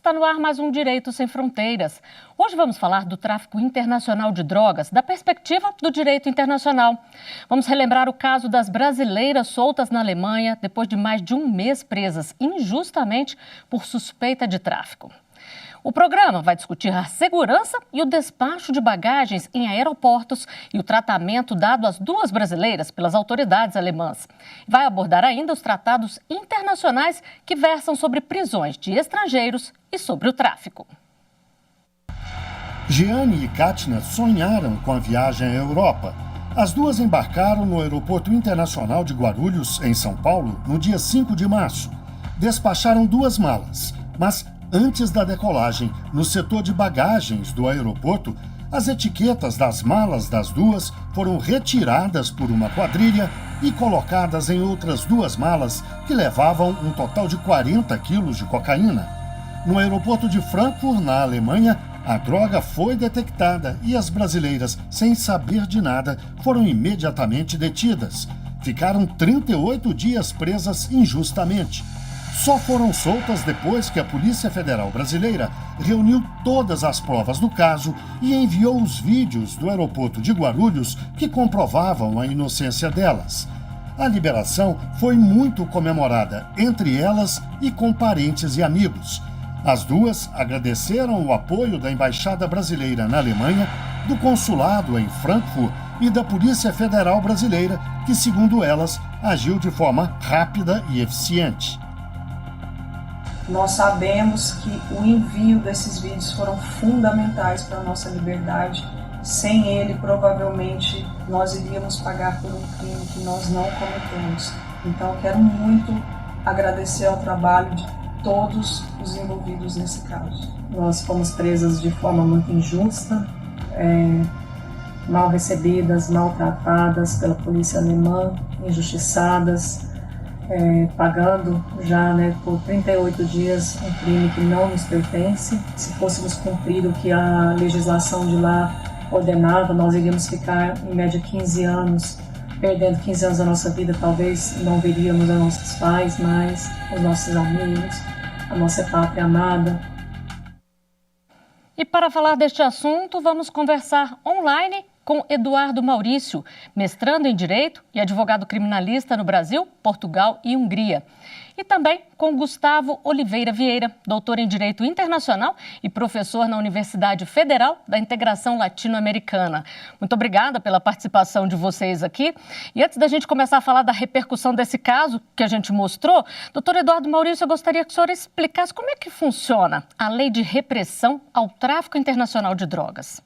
está no ar mais um Direito Sem Fronteiras. Hoje vamos falar do tráfico internacional de drogas, da perspectiva do direito internacional. Vamos relembrar o caso das brasileiras soltas na Alemanha depois de mais de um mês presas injustamente por suspeita de tráfico. O programa vai discutir a segurança e o despacho de bagagens em aeroportos e o tratamento dado às duas brasileiras pelas autoridades alemãs. Vai abordar ainda os tratados internacionais que versam sobre prisões de estrangeiros e sobre o tráfico. Giane e Katina sonharam com a viagem à Europa. As duas embarcaram no Aeroporto Internacional de Guarulhos, em São Paulo, no dia 5 de março. Despacharam duas malas, mas antes da decolagem, no setor de bagagens do aeroporto, as etiquetas das malas das duas foram retiradas por uma quadrilha e colocadas em outras duas malas que levavam um total de 40 quilos de cocaína. No aeroporto de Frankfurt, na Alemanha, a droga foi detectada e as brasileiras, sem saber de nada, foram imediatamente detidas. Ficaram 38 dias presas injustamente. Só foram soltas depois que a Polícia Federal Brasileira reuniu todas as provas do caso e enviou os vídeos do aeroporto de Guarulhos que comprovavam a inocência delas. A liberação foi muito comemorada entre elas e com parentes e amigos. As duas agradeceram o apoio da Embaixada Brasileira na Alemanha, do Consulado em Frankfurt e da Polícia Federal Brasileira, que, segundo elas, agiu de forma rápida e eficiente. Nós sabemos que o envio desses vídeos foram fundamentais para a nossa liberdade. Sem ele, provavelmente, nós iríamos pagar por um crime que nós não cometemos. Então, eu quero muito agradecer ao trabalho de todos os envolvidos nesse caso. Nós fomos presas de forma muito injusta, mal recebidas, maltratadas pela polícia alemã, injustiçadas, pagando já por 38 dias um crime que não nos pertence. Se fôssemos cumprir o que a legislação de lá ordenava, nós iríamos ficar em média 15 anos, perdendo 15 anos da nossa vida. Talvez não veríamos os nossos pais mais, os nossos amigos, a nossa pátria amada. E para falar deste assunto, vamos conversar online com Eduardo Maurício, mestrando em Direito e advogado criminalista no Brasil, Portugal e Hungria. E também com Gustavo Oliveira Vieira, doutor em Direito Internacional e professor na Universidade Federal da Integração Latino-Americana. Muito obrigada pela participação de vocês aqui. E antes da gente começar a falar da repercussão desse caso que a gente mostrou, doutor Eduardo Maurício, eu gostaria que o senhor explicasse como é que funciona a lei de repressão ao tráfico internacional de drogas.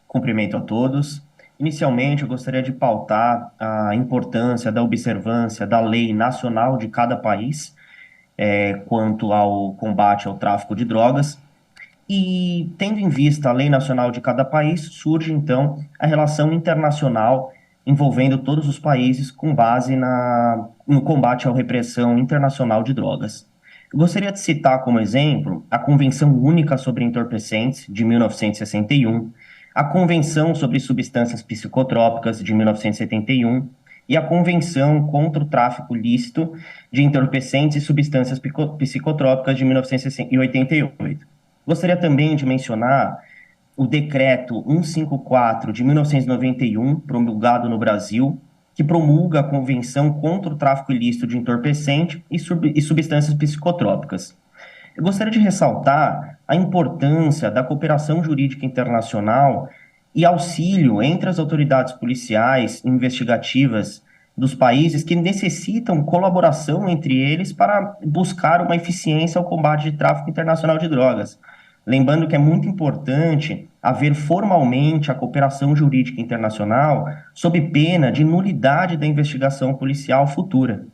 Cumprimento a todos. Inicialmente, eu gostaria de pautar a importância da observância da lei nacional de cada país quanto ao combate ao tráfico de drogas. E, tendo em vista a lei nacional de cada país, surge, então, a relação internacional envolvendo todos os países com base no combate à repressão internacional de drogas. Eu gostaria de citar como exemplo a Convenção Única sobre Entorpecentes, de 1961, a Convenção sobre Substâncias Psicotrópicas, de 1971, e a Convenção contra o Tráfico Lícito de Entorpecentes e Substâncias Psicotrópicas, de 1988. Gostaria também de mencionar o Decreto 154, de 1991, promulgado no Brasil, que promulga a Convenção contra o Tráfico Ilícito de Entorpecente e Substâncias Psicotrópicas. Eu gostaria de ressaltar a importância da cooperação jurídica internacional e auxílio entre as autoridades policiais e investigativas dos países que necessitam colaboração entre eles para buscar uma eficiência ao combate de tráfico internacional de drogas. Lembrando que é muito importante haver formalmente a cooperação jurídica internacional sob pena de nulidade da investigação policial futura.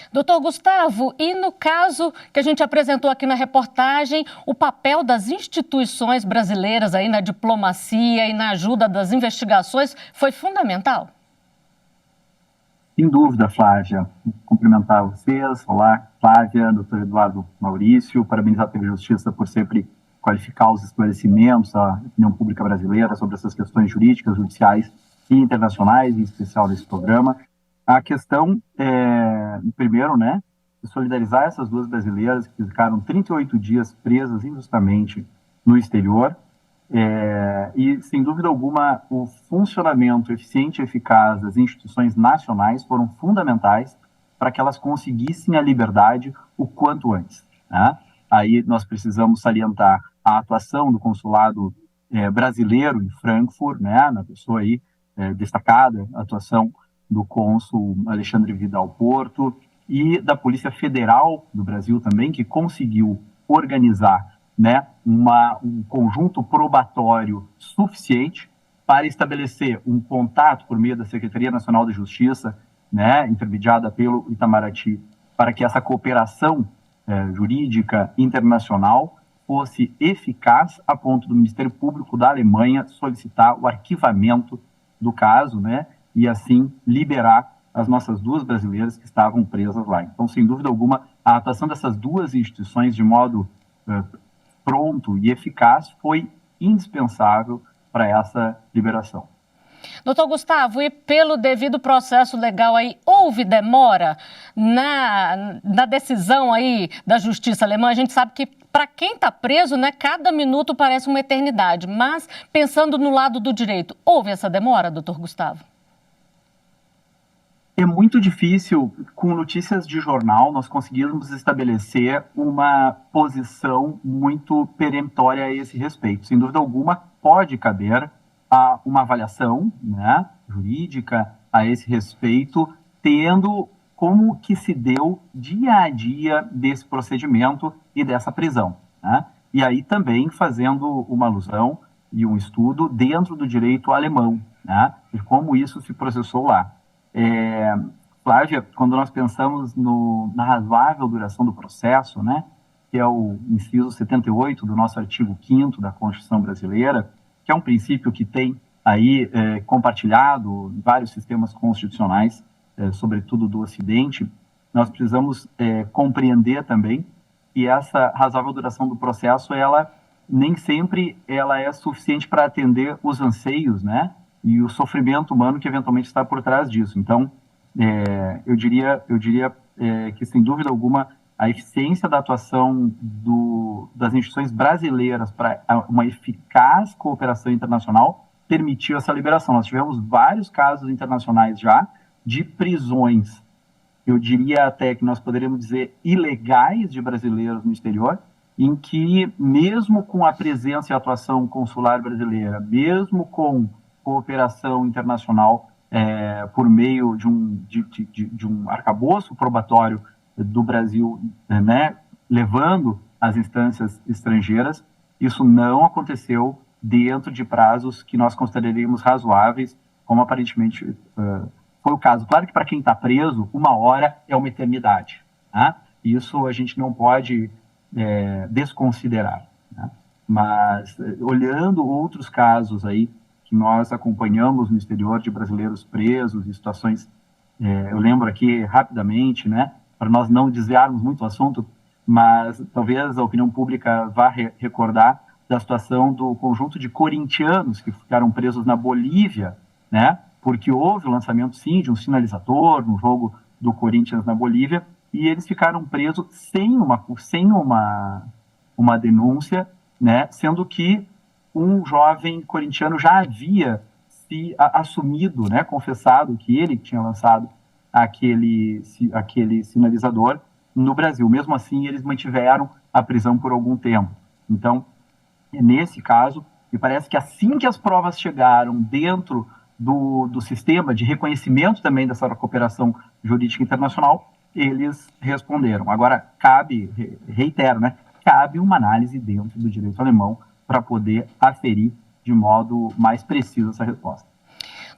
Doutor Gustavo, e no caso que a gente apresentou aqui na reportagem, o papel das instituições brasileiras aí na diplomacia e na ajuda das investigações foi fundamental? Sem dúvida, Flávia. Cumprimentar vocês. Olá, Flávia, doutor Eduardo Maurício. Parabenizar a TV Justiça por sempre qualificar os esclarecimentos da opinião pública brasileira sobre essas questões jurídicas, judiciais e internacionais, em especial nesse programa. A questão, primeiro, solidarizar essas duas brasileiras que ficaram 38 dias presas injustamente no exterior. E, sem dúvida alguma, o funcionamento eficiente e eficaz das instituições nacionais foram fundamentais para que elas conseguissem a liberdade o quanto antes, né? Aí nós precisamos salientar a atuação do consulado brasileiro em Frankfurt, né, na pessoa aí destacada, a atuação do cônsul Alexandre Vidal Porto e da Polícia Federal do Brasil também, que conseguiu organizar, né, um conjunto probatório suficiente para estabelecer um contato por meio da Secretaria Nacional de Justiça, né, intermediada pelo Itamaraty, para que essa cooperação jurídica internacional fosse eficaz a ponto do Ministério Público da Alemanha solicitar o arquivamento do caso, né, e assim liberar as nossas duas brasileiras que estavam presas lá. Então, sem dúvida alguma, a atuação dessas duas instituições de modo pronto e eficaz foi indispensável para essa liberação. Doutor Gustavo, e pelo devido processo legal aí, houve demora na decisão aí da justiça alemã? A gente sabe que para quem está preso, né, cada minuto parece uma eternidade, mas pensando no lado do direito, houve essa demora, doutor Gustavo? É muito difícil, com notícias de jornal, nós conseguirmos estabelecer uma posição muito peremptória a esse respeito. Sem dúvida alguma, pode caber a uma avaliação, né, jurídica a esse respeito, tendo como que se deu dia a dia desse procedimento e dessa prisão, né? E aí também fazendo uma alusão e um estudo dentro do direito alemão, né, de como isso se processou lá. Flávia, quando nós pensamos na razoável duração do processo, né, que é o inciso 78 do nosso artigo 5º da Constituição Brasileira, que é um princípio que tem aí compartilhado em vários sistemas constitucionais, sobretudo do Ocidente, nós precisamos compreender também que essa razoável duração do processo, ela nem sempre ela é suficiente para atender os anseios, né, e o sofrimento humano que eventualmente está por trás disso. Então, eu diria que, sem dúvida alguma, a eficiência da atuação das instituições brasileiras para uma eficaz cooperação internacional permitiu essa liberação. Nós tivemos vários casos internacionais já de prisões, eu diria até que nós poderíamos dizer ilegais de brasileiros no exterior, em que, mesmo com a presença e atuação consular brasileira, mesmo com cooperação internacional por meio de um arcabouço probatório do Brasil, né, levando às instâncias estrangeiras, isso não aconteceu dentro de prazos que nós consideraríamos razoáveis, como aparentemente foi o caso. Claro que para quem está preso, 1 hora é uma eternidade, né? Isso a gente não pode desconsiderar, né? Mas olhando outros casos aí que nós acompanhamos no exterior de brasileiros presos em situações, eu lembro aqui rapidamente, né, para nós não desviarmos muito o assunto, mas talvez a opinião pública vá recordar da situação do conjunto de corintianos que ficaram presos na Bolívia, né, porque houve o lançamento, sim, de um sinalizador no jogo do Corinthians na Bolívia, e eles ficaram presos sem uma denúncia, né, sendo que um jovem corintiano já havia se assumido, né, confessado que ele tinha lançado aquele sinalizador no Brasil. Mesmo assim, eles mantiveram a prisão por algum tempo. Então, nesse caso, me parece que assim que as provas chegaram dentro do sistema de reconhecimento também dessa cooperação jurídica internacional, eles responderam. Agora, reitero, né, cabe uma análise dentro do direito alemão para poder aferir de modo mais preciso essa resposta.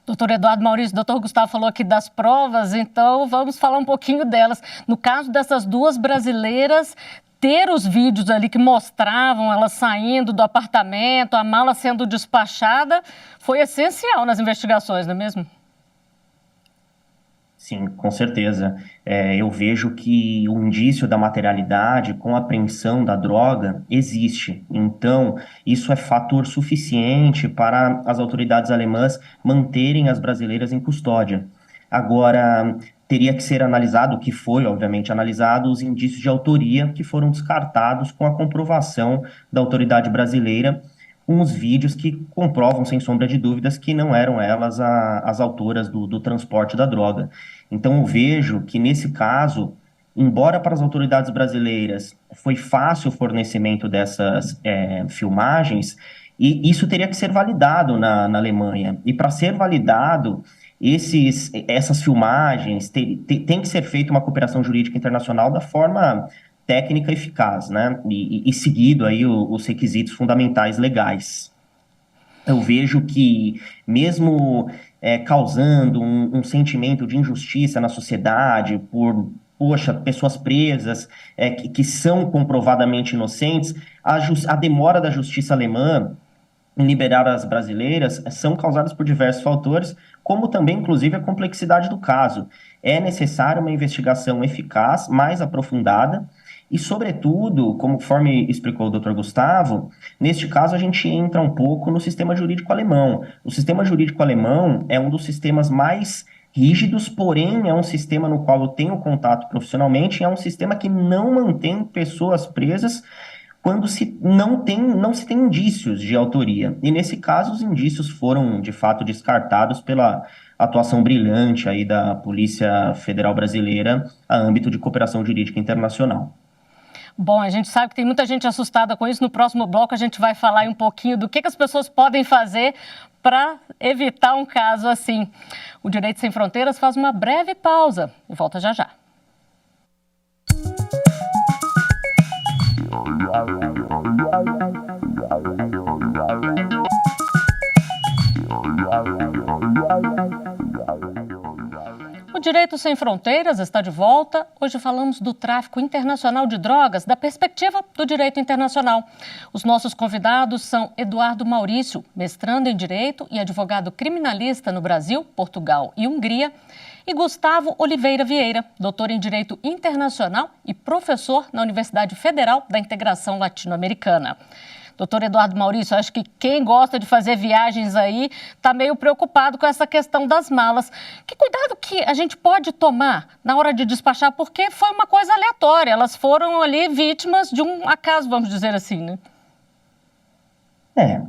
Doutor Eduardo Maurício, doutor Gustavo falou aqui das provas, então vamos falar um pouquinho delas. No caso dessas duas brasileiras, ter os vídeos ali que mostravam elas saindo do apartamento, a mala sendo despachada, foi essencial nas investigações, não é mesmo? Sim, com certeza. Eu vejo que o indício da materialidade com a apreensão da droga existe. Então, isso é fator suficiente para as autoridades alemãs manterem as brasileiras em custódia. Agora, teria que ser analisado, o que foi, obviamente, analisado, os indícios de autoria que foram descartados com a comprovação da autoridade brasileira, uns vídeos que comprovam, sem sombra de dúvidas, que não eram elas as autoras do transporte da droga. Então, eu vejo que, nesse caso, embora para as autoridades brasileiras foi fácil o fornecimento dessas filmagens, e isso teria que ser validado na Alemanha. E para ser validado, essas filmagens tem que ser feita uma cooperação jurídica internacional da forma técnica eficaz, né? E seguido aí os requisitos fundamentais legais. Eu vejo que, mesmo causando um sentimento de injustiça na sociedade por, poxa, pessoas presas que são comprovadamente inocentes, a demora da justiça alemã em liberar as brasileiras são causadas por diversos fatores, como também, inclusive, a complexidade do caso. É necessária uma investigação eficaz, mais aprofundada, e, sobretudo, conforme explicou o Dr. Gustavo, neste caso a gente entra um pouco no sistema jurídico alemão. O sistema jurídico alemão é um dos sistemas mais rígidos, porém é um sistema no qual eu tenho contato profissionalmente, é um sistema que não mantém pessoas presas quando não se tem indícios de autoria. E, nesse caso, os indícios foram, de fato, descartados pela atuação brilhante aí da Polícia Federal Brasileira a âmbito de cooperação jurídica internacional. Bom, a gente sabe que tem muita gente assustada com isso. No próximo bloco a gente vai falar um pouquinho do que as pessoas podem fazer para evitar um caso assim. O Direito Sem Fronteiras faz uma breve pausa e volta já já. O Direito Sem Fronteiras está de volta. Hoje falamos do tráfico internacional de drogas, da perspectiva do direito internacional. Os nossos convidados são Eduardo Maurício, mestrando em Direito e advogado criminalista no Brasil, Portugal e Hungria, e Gustavo Oliveira Vieira, doutor em Direito Internacional e professor na Universidade Federal da Integração Latino-Americana. Doutor Eduardo Maurício, acho que quem gosta de fazer viagens aí está meio preocupado com essa questão das malas. Que cuidado que a gente pode tomar na hora de despachar? Porque foi uma coisa aleatória, elas foram ali vítimas de um acaso, vamos dizer assim, né?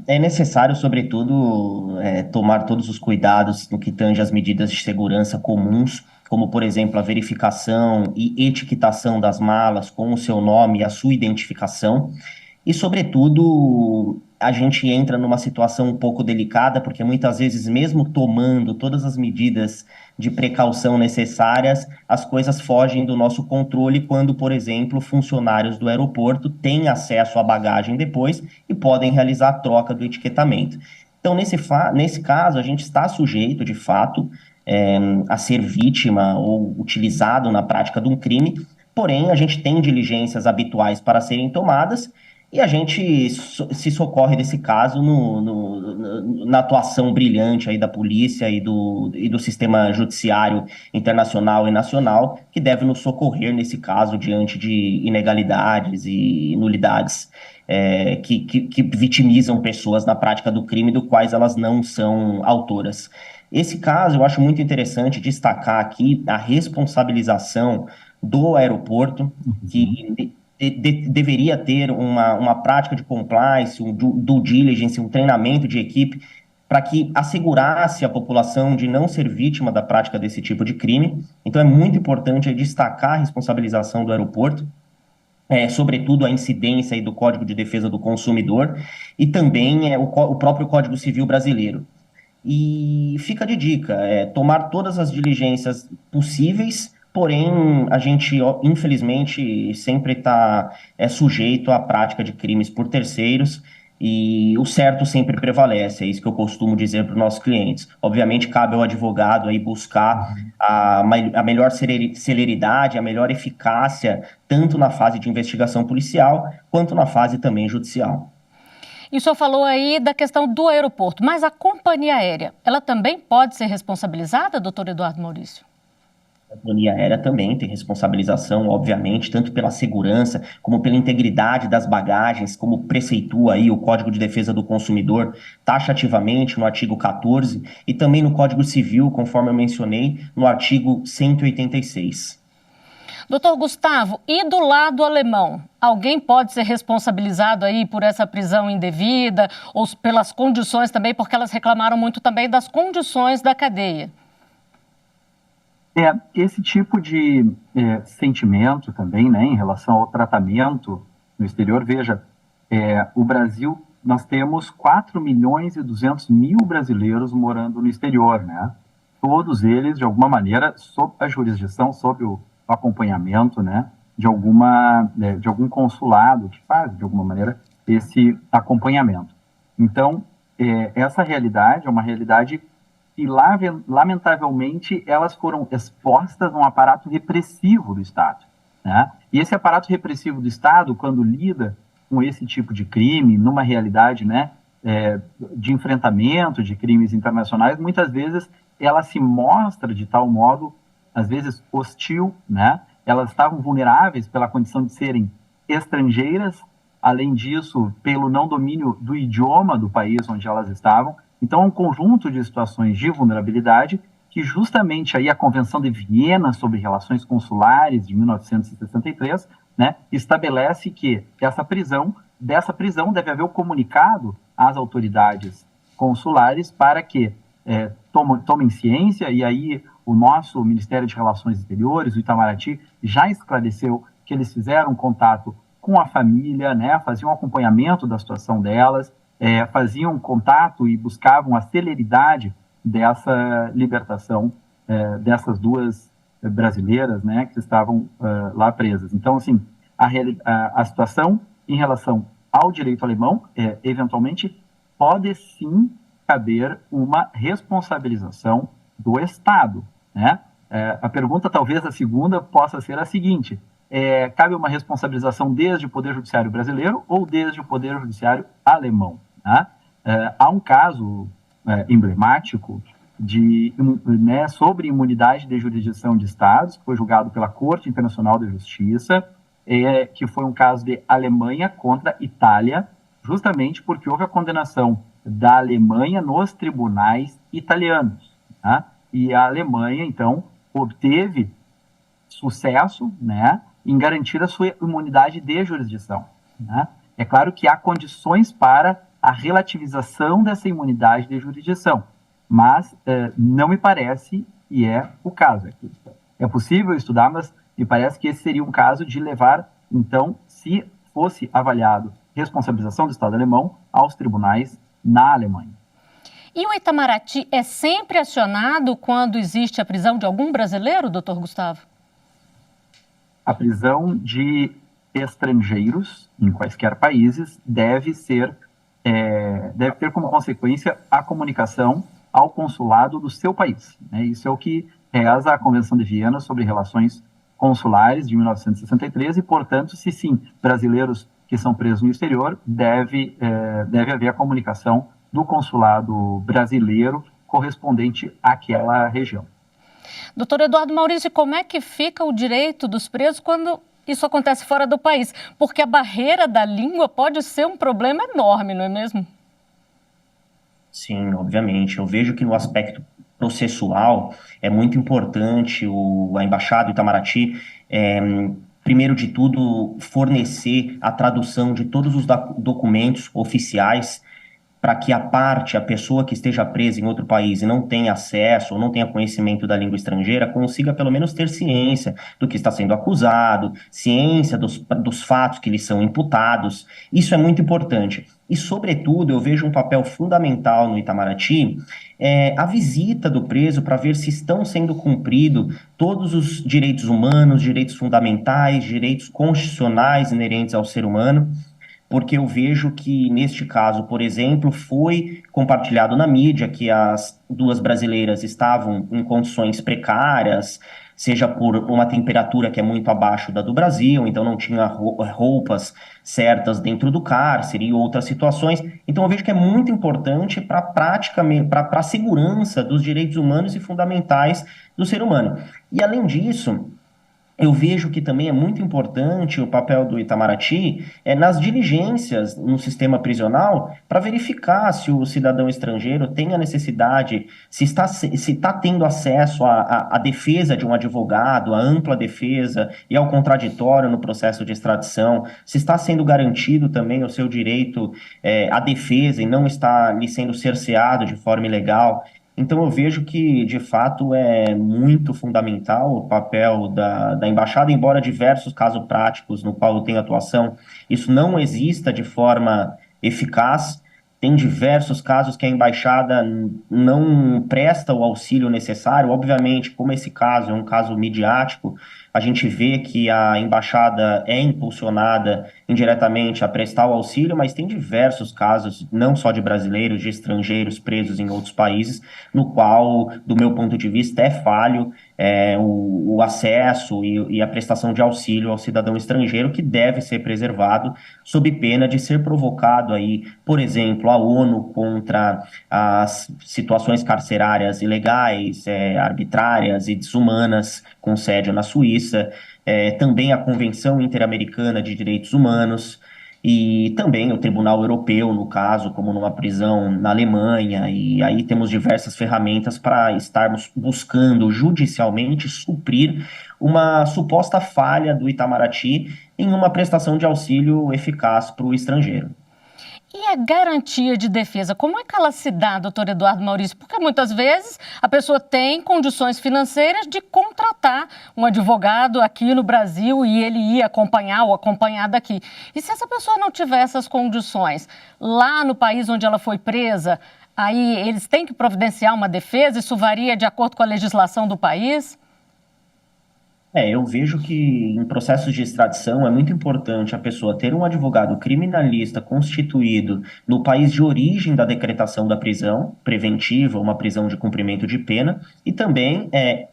É necessário, sobretudo, tomar todos os cuidados no que tange às medidas de segurança comuns, como, por exemplo, a verificação e etiquetação das malas com o seu nome e a sua identificação. E, sobretudo, a gente entra numa situação um pouco delicada, porque muitas vezes, mesmo tomando todas as medidas de precaução necessárias, as coisas fogem do nosso controle quando, por exemplo, funcionários do aeroporto têm acesso à bagagem depois e podem realizar a troca do etiquetamento. Então, nesse caso, a gente está sujeito, de fato, a ser vítima ou utilizado na prática de um crime, porém, a gente tem diligências habituais para serem tomadas, e a gente se socorre desse caso na atuação brilhante aí da polícia e do sistema judiciário internacional e nacional, que deve nos socorrer nesse caso diante de ilegalidades e nulidades que vitimizam pessoas na prática do crime do quais elas não são autoras. Esse caso, eu acho muito interessante destacar aqui a responsabilização do aeroporto, que deveria ter uma prática de compliance, um due diligence, um treinamento de equipe, para que assegurasse a população de não ser vítima da prática desse tipo de crime. Então, é muito importante destacar a responsabilização do aeroporto, sobretudo a incidência aí do Código de Defesa do Consumidor e também o próprio Código Civil brasileiro. E fica de dica, tomar todas as diligências possíveis. Porém, a gente, infelizmente, sempre está sujeito à prática de crimes por terceiros e o certo sempre prevalece, é isso que eu costumo dizer para os nossos clientes. Obviamente, cabe ao advogado aí buscar a melhor celeridade, a melhor eficácia, tanto na fase de investigação policial, quanto na fase também judicial. E o senhor falou aí da questão do aeroporto, mas a companhia aérea, ela também pode ser responsabilizada, doutor Eduardo Maurício? A companhia aérea também tem responsabilização, obviamente, tanto pela segurança, como pela integridade das bagagens, como preceitua aí o Código de Defesa do Consumidor taxativamente no artigo 14 e também no Código Civil, conforme eu mencionei, no artigo 186. Doutor Gustavo, e do lado alemão? Alguém pode ser responsabilizado aí por essa prisão indevida ou pelas condições também, porque elas reclamaram muito também das condições da cadeia? Esse tipo de sentimento também, né, em relação ao tratamento no exterior, veja, o Brasil, nós temos 4.200.000 brasileiros morando no exterior, né? Todos eles, de alguma maneira, sob a jurisdição, sob o acompanhamento, né, de algum consulado que faz, de alguma maneira, esse acompanhamento. Então, essa realidade é uma realidade e, lamentavelmente, elas foram expostas a um aparato repressivo do Estado, né? E esse aparato repressivo do Estado, quando lida com esse tipo de crime, numa realidade, né, de enfrentamento de crimes internacionais, muitas vezes ela se mostra de tal modo, às vezes, hostil, né? Elas estavam vulneráveis pela condição de serem estrangeiras, além disso, pelo não domínio do idioma do país onde elas estavam. Então, é um conjunto de situações de vulnerabilidade que justamente aí a Convenção de Viena sobre Relações Consulares de 1963, né, estabelece que dessa prisão deve haver o comunicado às autoridades consulares para que tomem ciência, e aí o nosso Ministério de Relações Exteriores, o Itamaraty, já esclareceu que eles fizeram contato com a família, né, faziam um acompanhamento da situação delas, faziam contato e buscavam a celeridade dessa libertação dessas duas brasileiras, né, que estavam lá presas. Então, assim, a situação em relação ao direito alemão, eventualmente, pode sim caber uma responsabilização do Estado, né? A pergunta, talvez a segunda, possa ser a seguinte: cabe uma responsabilização desde o Poder Judiciário brasileiro ou desde o Poder Judiciário alemão? Né? Há um caso emblemático sobre imunidade de jurisdição de Estados, que foi julgado pela Corte Internacional de Justiça, que foi um caso de Alemanha contra Itália, justamente porque houve a condenação da Alemanha nos tribunais italianos. Né? E a Alemanha, então, obteve sucesso, né, em garantir a sua imunidade de jurisdição. Né? É claro que há condições para a relativização dessa imunidade de jurisdição, mas não me parece, e é o caso. É possível estudar, mas me parece que esse seria um caso de levar, então, se fosse avaliado responsabilização do Estado alemão, aos tribunais na Alemanha. E o Itamaraty é sempre acionado quando existe a prisão de algum brasileiro, doutor Gustavo? A prisão de estrangeiros em quaisquer países deve ter como consequência a comunicação ao consulado do seu país. Né? Isso é o que reza a Convenção de Viena sobre Relações Consulares de 1963 e, portanto, se sim, brasileiros que são presos no exterior, deve haver a comunicação do consulado brasileiro correspondente àquela região. Doutor Eduardo Maurício, como é que fica o direito dos presos quando isso acontece fora do país? Porque a barreira da língua pode ser um problema enorme, não é mesmo? Sim, obviamente. Eu vejo que no aspecto processual é muito importante a Embaixada do Itamaraty, primeiro de tudo, fornecer a tradução de todos os documentos oficiais para que a pessoa que esteja presa em outro país e não tenha acesso ou não tenha conhecimento da língua estrangeira, consiga pelo menos ter ciência do que está sendo acusado, ciência dos fatos que lhe são imputados. Isso é muito importante. E, sobretudo, eu vejo um papel fundamental no Itamaraty, a visita do preso para ver se estão sendo cumpridos todos os direitos humanos, direitos fundamentais, direitos constitucionais inerentes ao ser humano, porque eu vejo que, neste caso, por exemplo, foi compartilhado na mídia que as duas brasileiras estavam em condições precárias, seja por uma temperatura que é muito abaixo da do Brasil, então não tinha roupas certas dentro do cárcere e outras situações. Então eu vejo que é muito importante para a prática, para a segurança dos direitos humanos e fundamentais do ser humano. E além disso, eu vejo que também é muito importante o papel do Itamaraty nas diligências no sistema prisional para verificar se o cidadão estrangeiro tem a necessidade, se está tendo acesso à defesa de um advogado, à ampla defesa e ao contraditório no processo de extradição, se está sendo garantido também o seu direito à defesa e não está lhe sendo cerceado de forma ilegal. Então, eu vejo que, de fato, é muito fundamental o papel da embaixada, embora diversos casos práticos no qual eu tenho atuação, isso não exista de forma eficaz. Tem diversos casos que a embaixada não presta o auxílio necessário. Obviamente, como esse caso é um caso midiático, a gente vê que a embaixada é impulsionada indiretamente a prestar o auxílio, mas tem diversos casos, não só de brasileiros, de estrangeiros presos em outros países, no qual, do meu ponto de vista, é falho o acesso e a prestação de auxílio ao cidadão estrangeiro, que deve ser preservado, sob pena de ser provocado aí, por exemplo, a ONU contra as situações carcerárias ilegais, arbitrárias e desumanas, com sede na Suíça, também a Convenção Interamericana de Direitos Humanos, e também o Tribunal Europeu, no caso, como numa prisão na Alemanha, e aí temos diversas ferramentas para estarmos buscando judicialmente suprir uma suposta falha do Itamaraty em uma prestação de auxílio eficaz para o estrangeiro. E a garantia de defesa, como é que ela se dá, doutor Eduardo Maurício? Porque muitas vezes a pessoa tem condições financeiras de contratar um advogado aqui no Brasil e ele ir acompanhar ou acompanhar daqui. E se essa pessoa não tiver essas condições, lá no país onde ela foi presa, aí eles têm que providenciar uma defesa? Isso varia de acordo com a legislação do país? Eu vejo que em processos de extradição é muito importante a pessoa ter um advogado criminalista constituído no país de origem da decretação da prisão preventiva, uma prisão de cumprimento de pena, e também é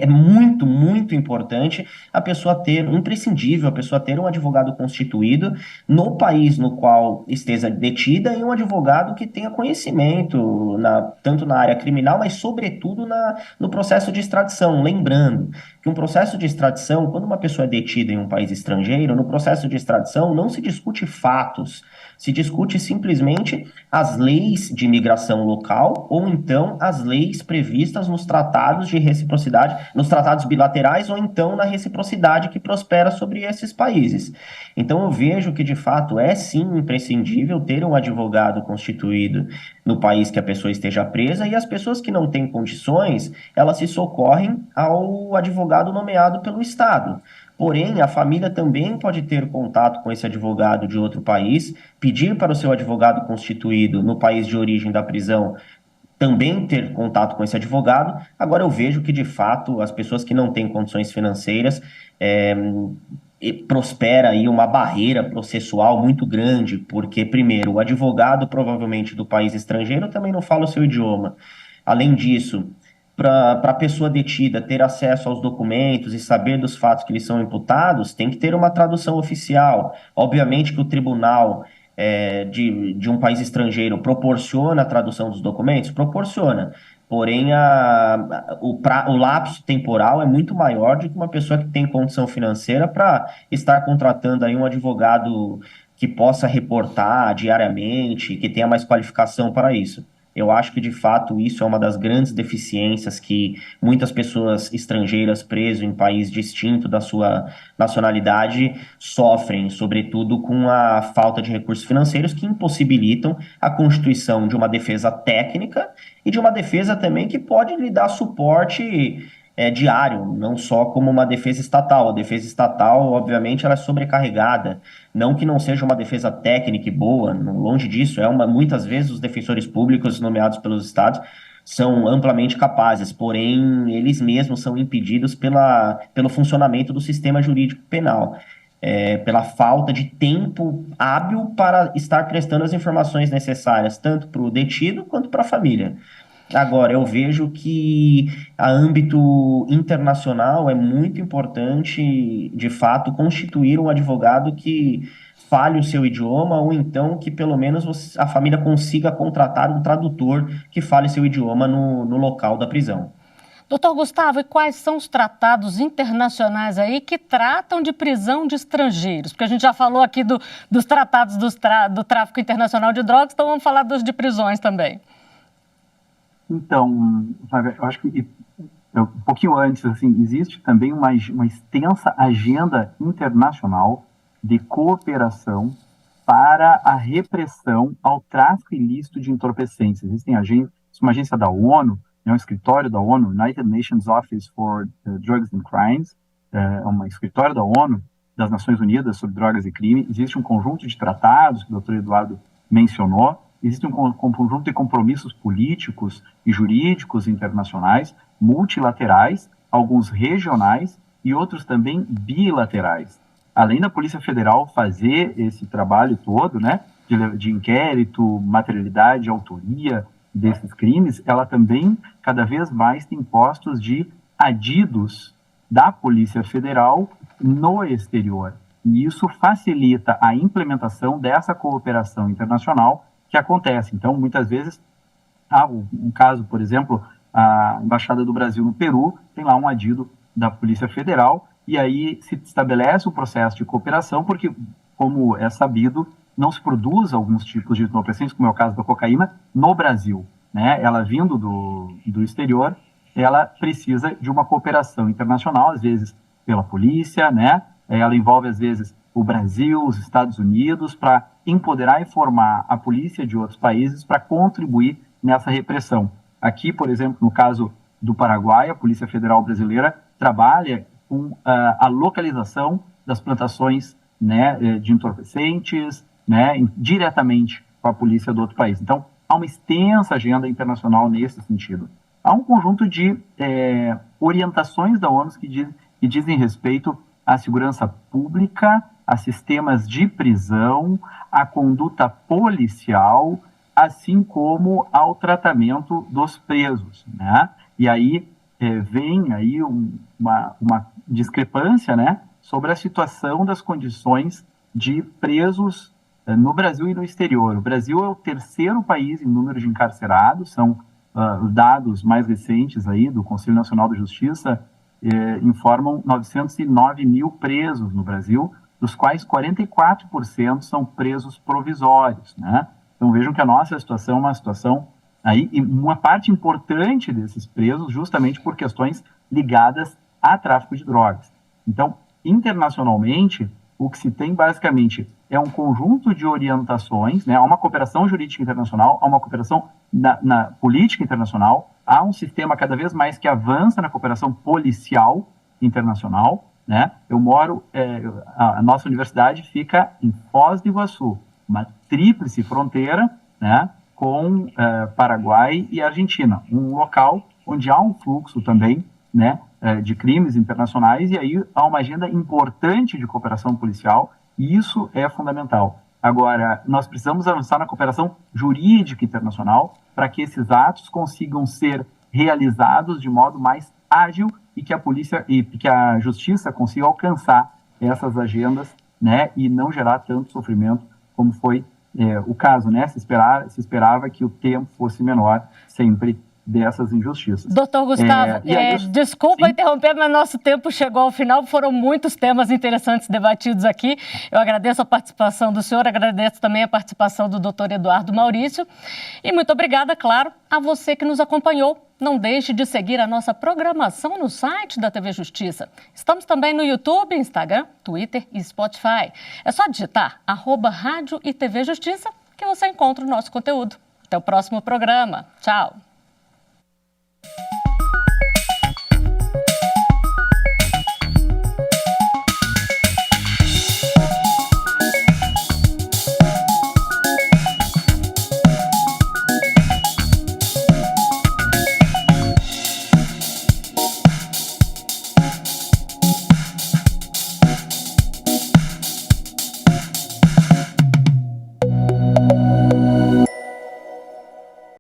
muito, muito importante a pessoa ter, imprescindível, a pessoa ter um advogado constituído no país no qual esteja detida e um advogado que tenha conhecimento, tanto na área criminal, mas sobretudo no processo de extradição. Lembrando que um processo de extradição, quando uma pessoa é detida em um país estrangeiro, no processo de extradição não se discute fatos, se discute simplesmente as leis de imigração local ou então as leis previstas nos tratados de reciprocidade, nos tratados bilaterais ou então na reciprocidade que prospera sobre esses países. Então eu vejo que de fato é sim imprescindível ter um advogado constituído no país que a pessoa esteja presa, e as pessoas que não têm condições, elas se socorrem ao advogado nomeado pelo Estado. Porém, a família também pode ter contato com esse advogado de outro país, pedir para o seu advogado constituído no país de origem da prisão também ter contato com esse advogado. Agora, eu vejo que, de fato, as pessoas que não têm condições financeiras, prospera aí uma barreira processual muito grande, porque, primeiro, o advogado, provavelmente, do país estrangeiro também não fala o seu idioma. Além disso, para a pessoa detida ter acesso aos documentos e saber dos fatos que lhe são imputados, tem que ter uma tradução oficial. Obviamente que o tribunal de um país estrangeiro proporciona a tradução dos documentos? Proporciona. Porém, o lapso temporal é muito maior do que uma pessoa que tem condição financeira para estar contratando aí um advogado que possa reportar diariamente, que tenha mais qualificação para isso. Eu acho que, de fato, isso é uma das grandes deficiências que muitas pessoas estrangeiras presas em país distinto da sua nacionalidade sofrem, sobretudo com a falta de recursos financeiros que impossibilitam a constituição de uma defesa técnica e de uma defesa também que pode lhe dar suporte diário, não só como uma defesa estatal. A defesa estatal, obviamente, ela é sobrecarregada. Não que não seja uma defesa técnica e boa, longe disso, muitas vezes os defensores públicos nomeados pelos estados são amplamente capazes, porém eles mesmos são impedidos pelo funcionamento do sistema jurídico penal, pela falta de tempo hábil para estar prestando as informações necessárias, tanto para o detido quanto para a família. Agora, eu vejo que a âmbito internacional é muito importante, de fato, constituir um advogado que fale o seu idioma ou então que pelo menos a família consiga contratar um tradutor que fale seu idioma no local da prisão. Doutor Gustavo, e quais são os tratados internacionais aí que tratam de prisão de estrangeiros? Porque a gente já falou aqui dos tratados do tráfico internacional de drogas, então vamos falar dos de prisões também. Então, eu acho que um pouquinho antes, assim, existe também uma extensa agenda internacional de cooperação para a repressão ao tráfico ilícito de entorpecentes. Existem uma agência da ONU, um escritório da ONU, United Nations Office for Drugs and Crimes, é um escritório da ONU, das Nações Unidas sobre drogas e crime. Existe um conjunto de tratados que o Dr. Eduardo mencionou. Existe um conjunto de compromissos políticos e jurídicos internacionais, multilaterais, alguns regionais e outros também bilaterais. Além da Polícia Federal fazer esse trabalho todo, né, de inquérito, materialidade, autoria desses crimes, ela também cada vez mais tem postos de adidos da Polícia Federal no exterior. E isso facilita a implementação dessa cooperação internacional que acontece. Então, muitas vezes, um caso, por exemplo, a Embaixada do Brasil no Peru tem lá um adido da Polícia Federal e aí se estabelece o processo de cooperação porque, como é sabido, não se produz alguns tipos de entorpecentes, como é o caso da cocaína, no Brasil, né? Ela vindo do exterior, ela precisa de uma cooperação internacional, às vezes pela polícia, né? Ela envolve, às vezes, o Brasil, os Estados Unidos, para empoderar e formar a polícia de outros países para contribuir nessa repressão. Aqui, por exemplo, no caso do Paraguai, a Polícia Federal Brasileira trabalha com a localização das plantações, né, de entorpecentes, né, diretamente com a polícia do outro país. Então, há uma extensa agenda internacional nesse sentido. Há um conjunto de orientações da ONU que dizem respeito à segurança pública, a sistemas de prisão, à conduta policial, assim como ao tratamento dos presos, né? E aí vem aí uma discrepância, né, sobre a situação das condições de presos no Brasil e no exterior. O Brasil é o terceiro país em número de encarcerados, são os dados mais recentes aí do Conselho Nacional de Justiça, informam 909 mil presos no Brasil, dos quais 44% são presos provisórios, né? Então vejam que a nossa situação é uma situação aí, e uma parte importante desses presos justamente por questões ligadas a tráfico de drogas. Então, internacionalmente, o que se tem basicamente é um conjunto de orientações, né? Há uma cooperação jurídica internacional, há uma cooperação na política internacional, há um sistema cada vez mais que avança na cooperação policial internacional, né? Eu moro, a nossa universidade fica em Foz do Iguaçu, uma tríplice fronteira, né, com Paraguai e Argentina, um local onde há um fluxo também, né, de crimes internacionais, e aí há uma agenda importante de cooperação policial, e isso é fundamental. Agora, nós precisamos avançar na cooperação jurídica internacional para que esses atos consigam ser realizados de modo mais ágil e que a polícia e que a justiça consiga alcançar essas agendas, né, e não gerar tanto sofrimento como foi o caso, né? Se esperava que o tempo fosse menor sempre dessas injustiças. Doutor Gustavo, desculpa interromper, mas nosso tempo chegou ao final. Foram muitos temas interessantes debatidos aqui. Eu agradeço a participação do senhor, agradeço também a participação do doutor Eduardo Maurício. E muito obrigada, claro, a você que nos acompanhou. Não deixe de seguir a nossa programação no site da TV Justiça. Estamos também no YouTube, Instagram, Twitter e Spotify. É só digitar @Rádio e TV Justiça que você encontra o nosso conteúdo. Até o próximo programa. Tchau!